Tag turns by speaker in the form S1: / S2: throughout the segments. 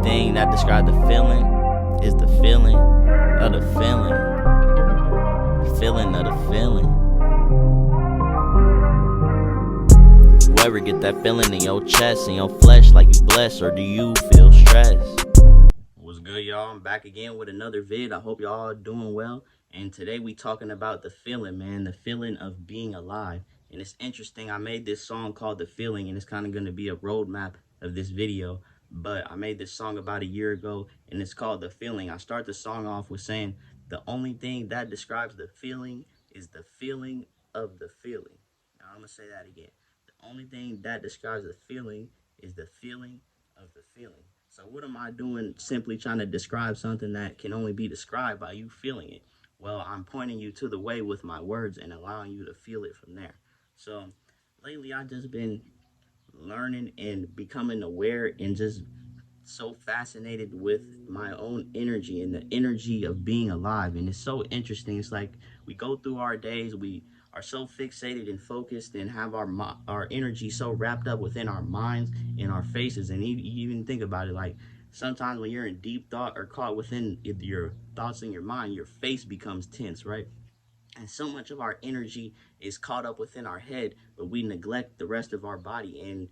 S1: thing that describes the feeling is the feeling of the feeling. The feeling of the feeling. You ever get that feeling in your chest, in your flesh, like you blessed, or do you feel stressed? What's good, y'all? I'm back again with another vid. I hope y'all are doing well. And today we talking about the feeling, man, the feeling of being alive. And it's interesting, I made this song called The Feeling, and it's kind of going to be a roadmap of this video. But I made this song about a year ago, and it's called The Feeling. I start the song off with saying, the only thing that describes the feeling is the feeling of the feeling. Now I'm going to say that again. The only thing that describes the feeling is the feeling of the feeling. So what am I doing simply trying to describe something that can only be described by you feeling it? Well, I'm pointing you to the way with my words and allowing you to feel it from there. So lately I've just been learning and becoming aware and just so fascinated with my own energy and the energy of being alive. And it's so interesting. It's like we go through our days, we are so fixated and focused and have our energy so wrapped up within our minds and our faces. And you even think about it, like sometimes when you're in deep thought or caught within your thoughts in your mind, your face becomes tense, right? And so much of our energy is caught up within our head, but we neglect the rest of our body and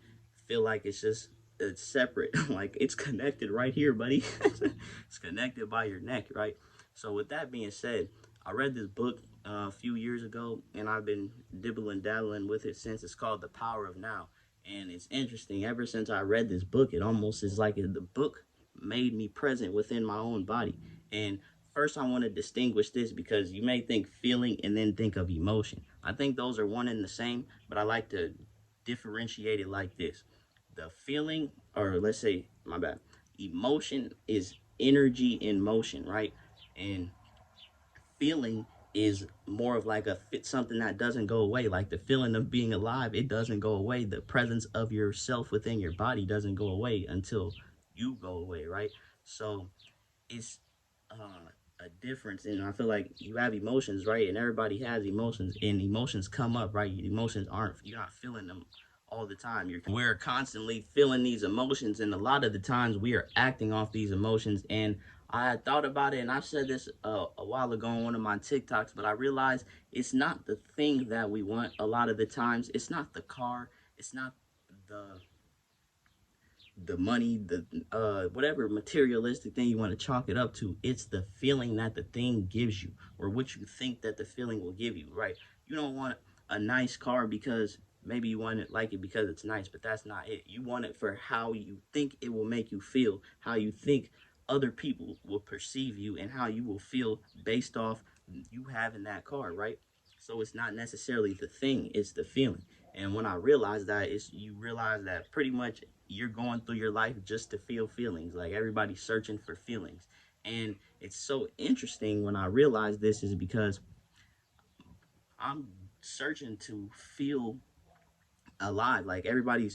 S1: feel like it's separate. Like it's connected right here, buddy. It's connected by your neck, right? So with that being said, I read this book a few years ago, and I've been dibbling dabbling with it since. It's called The Power of Now. And it's interesting, ever since I read this book, it almost is like the book made me present within my own body. And first, I want to distinguish this because you may think feeling and then think of emotion. I think those are one and the same, but I like to differentiate it like this. The feeling, or let's say, my bad, emotion is energy in motion, right? And feeling is more of like something that doesn't go away. Like the feeling of being alive, it doesn't go away. The presence of yourself within your body doesn't go away until you go away, right? So it's a difference, and I feel like you have emotions, right? And everybody has emotions, and emotions come up, right? Emotions aren't, you're not feeling them all the time. We're constantly feeling these emotions, and a lot of the times we are acting off these emotions. And I had thought about it, and I've said this a while ago on one of my TikToks, but I realized it's not the thing that we want a lot of the times. It's not the car, it's not the money, the whatever materialistic thing you want to chalk it up to. It's the feeling that the thing gives you, or what you think that the feeling will give you, right? You don't want a nice car because maybe you want it like it because it's nice, but that's not it. You want it for how you think it will make you feel, how you think other people will perceive you, and how you will feel based off you having that car, right? So it's not necessarily the thing, it's the feeling. And when I realized that, you realize that pretty much you're going through your life just to feel feelings. Like everybody's searching for feelings. And it's so interesting when I realized this is because I'm searching to feel alive. Like everybody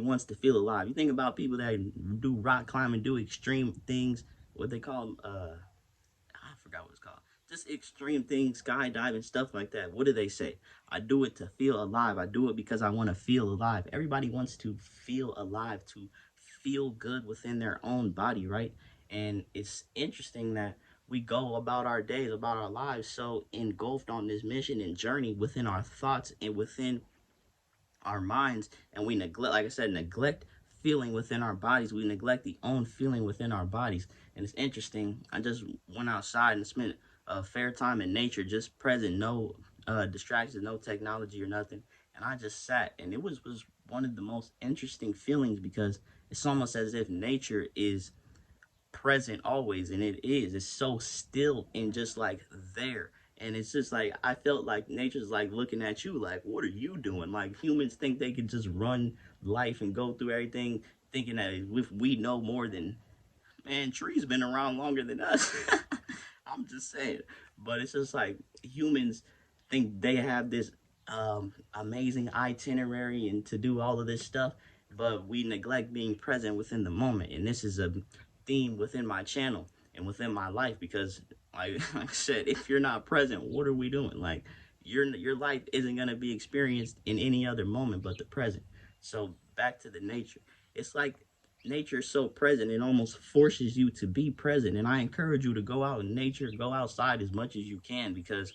S1: wants to feel alive. You think about people that do rock climbing, do extreme things, what they call them, I forgot what it's called. Just extreme things, skydiving, stuff like that. What do they say? I do it to feel alive. I do it because I want to feel alive. Everybody wants to feel alive, to feel good within their own body, right? And it's interesting that we go about our days, about our lives, so engulfed on this mission and journey within our thoughts and within our minds, and we neglect, like I said, neglect feeling within our bodies. We neglect the own feeling within our bodies. And it's interesting, I just went outside and spent a fair time in nature, just present, no distractions, no technology or nothing. And I just sat, and it was one of the most interesting feelings, because it's almost as if nature is present always, and it is. It's so still and just like there. And it's just like I felt like nature's like looking at you like, what are you doing? Like humans think they can just run life and go through everything, thinking that if we know more than, man, trees been around longer than us. I'm just saying. But it's just like humans think they have this amazing itinerary and to do all of this stuff, but we neglect being present within the moment. And this is a theme within my channel and within my life, because like I said, if you're not present, what are we doing? Like your life isn't going to be experienced in any other moment but the present. So back to the nature. It's like nature is so present, it almost forces you to be present. And I encourage you to go out in nature, go outside as much as you can, because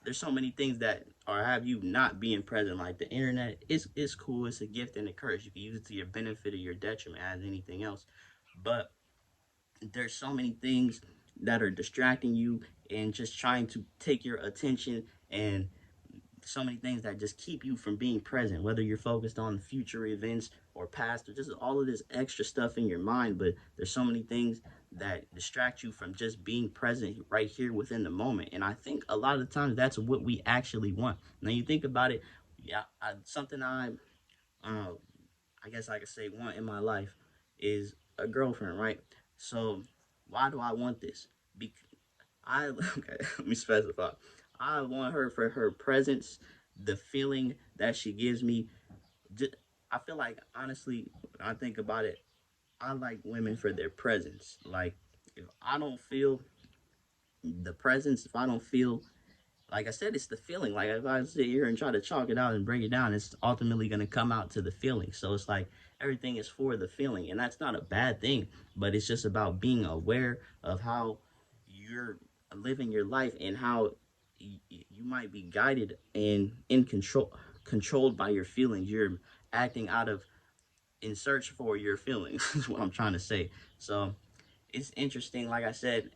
S1: there's so many things that are have you not being present. Like the internet is cool, it's a gift and a curse. You can use it to your benefit or your detriment as anything else. But there's so many things that are distracting you and just trying to take your attention, and so many things that just keep you from being present, whether you're focused on future events or past or just all of this extra stuff in your mind. But there's so many things that distract you from just being present right here within the moment. And I think a lot of the times that's what we actually want. Now you think about it, yeah, something uh, I guess I could say want in my life is a girlfriend, right? So why do I want this? Because okay, let me specify. I want her for her presence, the feeling that she gives me. I feel like honestly, when I think about it, I like women for their presence. Like if I don't feel the presence, if I don't feel, like I said, it's the feeling. Like if I sit here and try to chalk it out and break it down, it's ultimately going to come out to the feeling. So it's like everything is for the feeling, and that's not a bad thing. But it's just about being aware of how you're living your life and how you might be guided and in control, controlled by your feelings. You're acting out of in search for your feelings. Is what I'm trying to say. So it's interesting. Like I said,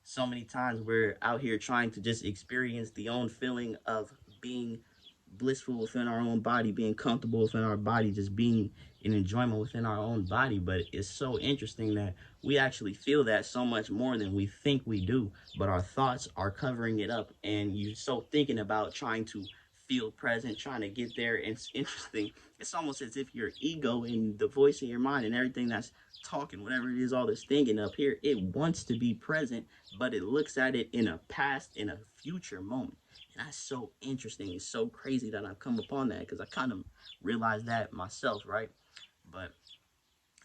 S1: so many times we're out here trying to just experience the own feeling of being blissful within our own body, being comfortable within our body, just being in enjoyment within our own body. But it's so interesting that we actually feel that so much more than we think we do, but our thoughts are covering it up. And you're so thinking about trying to feel present, trying to get there. And it's interesting. It's almost as if your ego and the voice in your mind and everything that's talking, whatever it is, all this thinking up here, it wants to be present, but it looks at it in a past, in a future moment. And that's so interesting. It's so crazy that I've come upon that, because I kind of realized that myself, right? But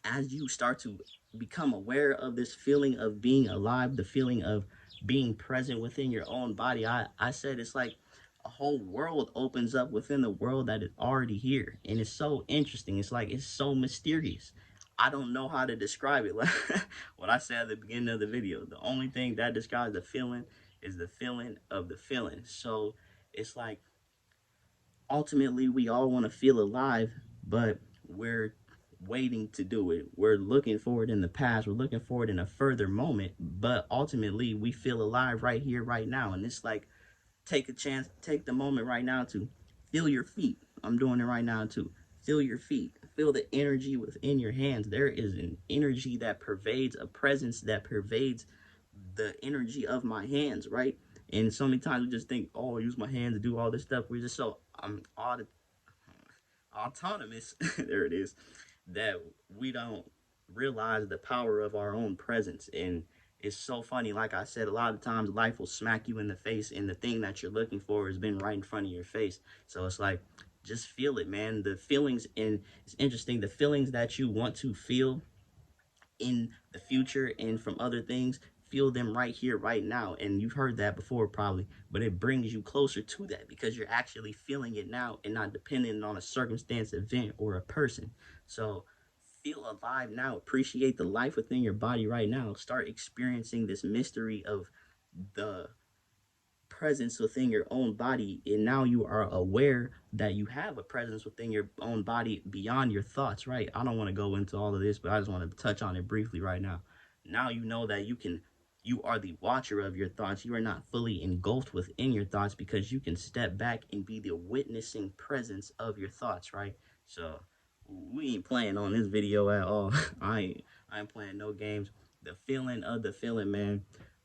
S1: as you start to become aware of this feeling of being alive, the feeling of being present within your own body, I said it's like a whole world opens up within the world that is already here. And it's so interesting. It's like it's so mysterious. I don't know how to describe it. Like what I said at the beginning of the video, the only thing that describes the feeling is the feeling of the feeling. So it's like ultimately we all want to feel alive, but we're waiting to do it. We're looking forward in the past, we're looking forward in a further moment, but ultimately we feel alive right here, right now. And it's like, take a chance, take the moment right now to feel your feet. I'm doing it right now too. Feel your feet, feel the energy within your hands. There is an energy that pervades, a presence that pervades the energy of my hands, right? And so many times we just think, oh, I use my hands to do all this stuff. We're just so autonomous, there it is, that we don't realize the power of our own presence. And it's so funny. Like I said, a lot of times life will smack you in the face, and the thing that you're looking for has been right in front of your face. So it's like, just feel it, man. The feelings, and it's interesting, the feelings that you want to feel in the future and from other things, feel them right here, right now. And you've heard that before probably, but it brings you closer to that because you're actually feeling it now and not dependent on a circumstance, event, or a person. So feel alive now. Appreciate the life within your body right now. Start experiencing this mystery of the presence within your own body, and now you are aware that you have a presence within your own body beyond your thoughts, right? I don't want to go into all of this, but I just want to touch on it briefly right now. Now you know that you are the watcher of your thoughts. You are not fully engulfed within your thoughts, because you can step back and be the witnessing presence of your thoughts, right? So we ain't playing on this video at all. I ain't playing no games. The feeling of the feeling, man.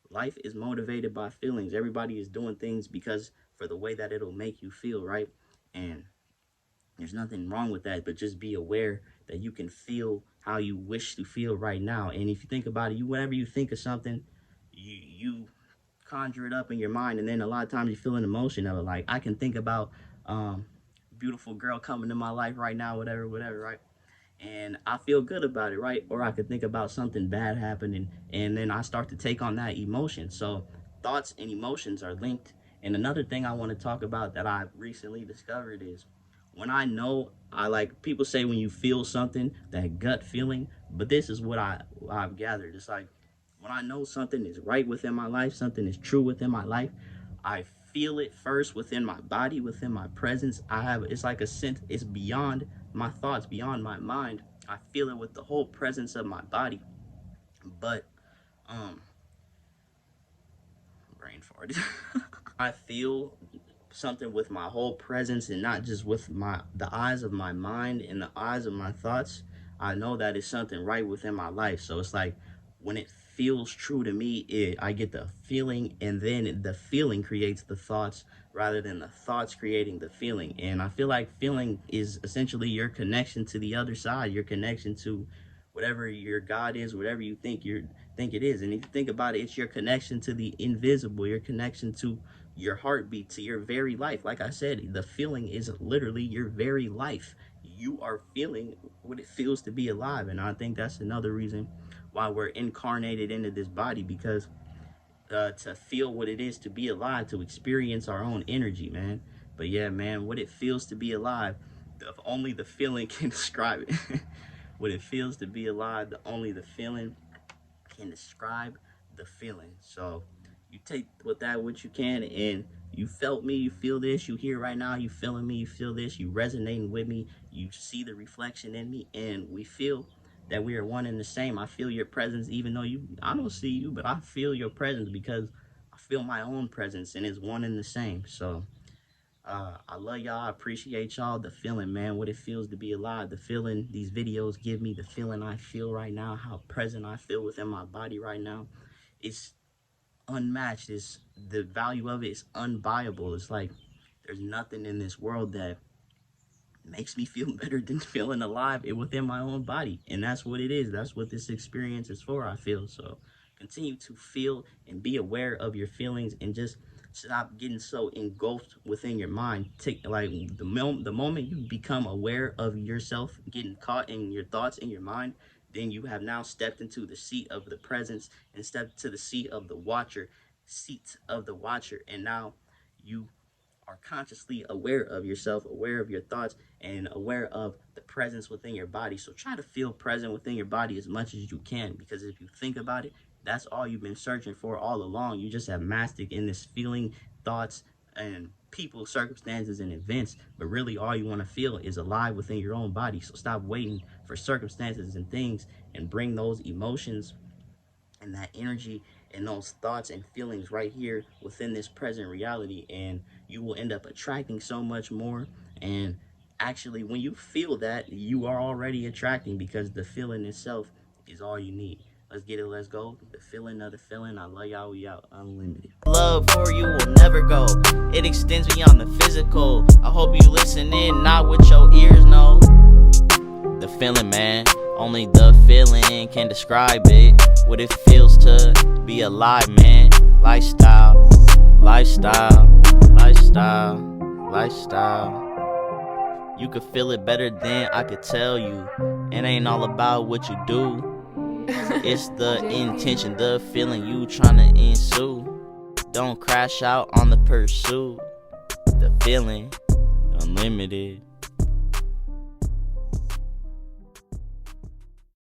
S1: Life is motivated by feelings. Everybody is doing things because for the way that it'll make you feel, right? And there's nothing wrong with that, but just be aware that you can feel how you wish to feel right now. And if you think about it, whenever you think of something, you conjure it up in your mind, and then a lot of times you feel an emotion of it. Like I can think about beautiful girl coming to my life right now, whatever, right? And I feel good about it, right? Or I could think about something bad happening, and then I start to take on that emotion. So thoughts and emotions are linked. And another thing I want to talk about that I recently discovered is when I know, I like people say when you feel something, that gut feeling, But this is what I've gathered. It's like when I know something is right within my life, something is true within my life, I feel it first within my body, within my presence. It's like a sense, it's beyond my thoughts, beyond my mind. I feel it with the whole presence of my body. But brain farted. I feel something with my whole presence and not just with the eyes of my mind and the eyes of my thoughts. I know that it's something right within my life. So it's like when it feels true to me, I get the feeling, and then the feeling creates the thoughts rather than the thoughts creating the feeling. And I feel like feeling is essentially your connection to the other side, your connection to whatever your God is, whatever you think it is. And if you think about it, it's your connection to the invisible, your connection to your heartbeat, to your very life. Like I said, the feeling is literally your very life. You are feeling what it feels to be alive. And I think that's another reason why we're incarnated into this body, because to feel what it is to be alive, to experience our own energy, man. But yeah, man, what it feels to be alive, only the feeling can describe it. What it feels to be alive, only the feeling can describe the feeling. So you take with that what you can, and you felt me, you feel this, you here right now, you feeling me, you feel this, you resonating with me, you see the reflection in me, and we feel that we are one and the same. I feel your presence, even though I don't see you, but I feel your presence because I feel my own presence, and it's one and the same. So I love y'all. I appreciate y'all. The feeling, man, what it feels to be alive, the feeling these videos give me, the feeling I feel right now, how present I feel within my body right now, it's unmatched. It's the value of it is unbuyable. It's like there's nothing in this world that makes me feel better than feeling alive within my own body. And that's what it is. That's what this experience is for, I feel. So continue to feel and be aware of your feelings, and just stop getting so engulfed within your mind. Like the moment you become aware of yourself getting caught in your thoughts in your mind, then you have now stepped into the seat of the presence and stepped to the seat of the watcher, and now you are consciously aware of yourself, aware of your thoughts, and aware of the presence within your body. So try to feel present within your body as much as you can, because if you think about it, that's all you've been searching for all along. You just have mastered in this feeling, thoughts, and people, circumstances, and events. But really all you want to feel is alive within your own body. So stop waiting for circumstances and things, and bring those emotions and that energy and those thoughts and feelings right here within this present reality, and you will end up attracting so much more. And actually, when you feel that, you are already attracting, because the feeling itself is all you need. Let's get it, let's go. The feeling of the feeling. I love y'all. We out. Unlimited. Love for you will never go. It extends beyond the physical. I hope you listen in, not with your ears, no. The feeling, man, only the feeling can describe it. What it feels to be alive, man. Lifestyle, lifestyle, lifestyle, lifestyle. You could feel it better than I could tell you. It ain't all about what you do. It's the intention, the feeling you trying to ensue. Don't crash out on the pursuit. The feeling, unlimited.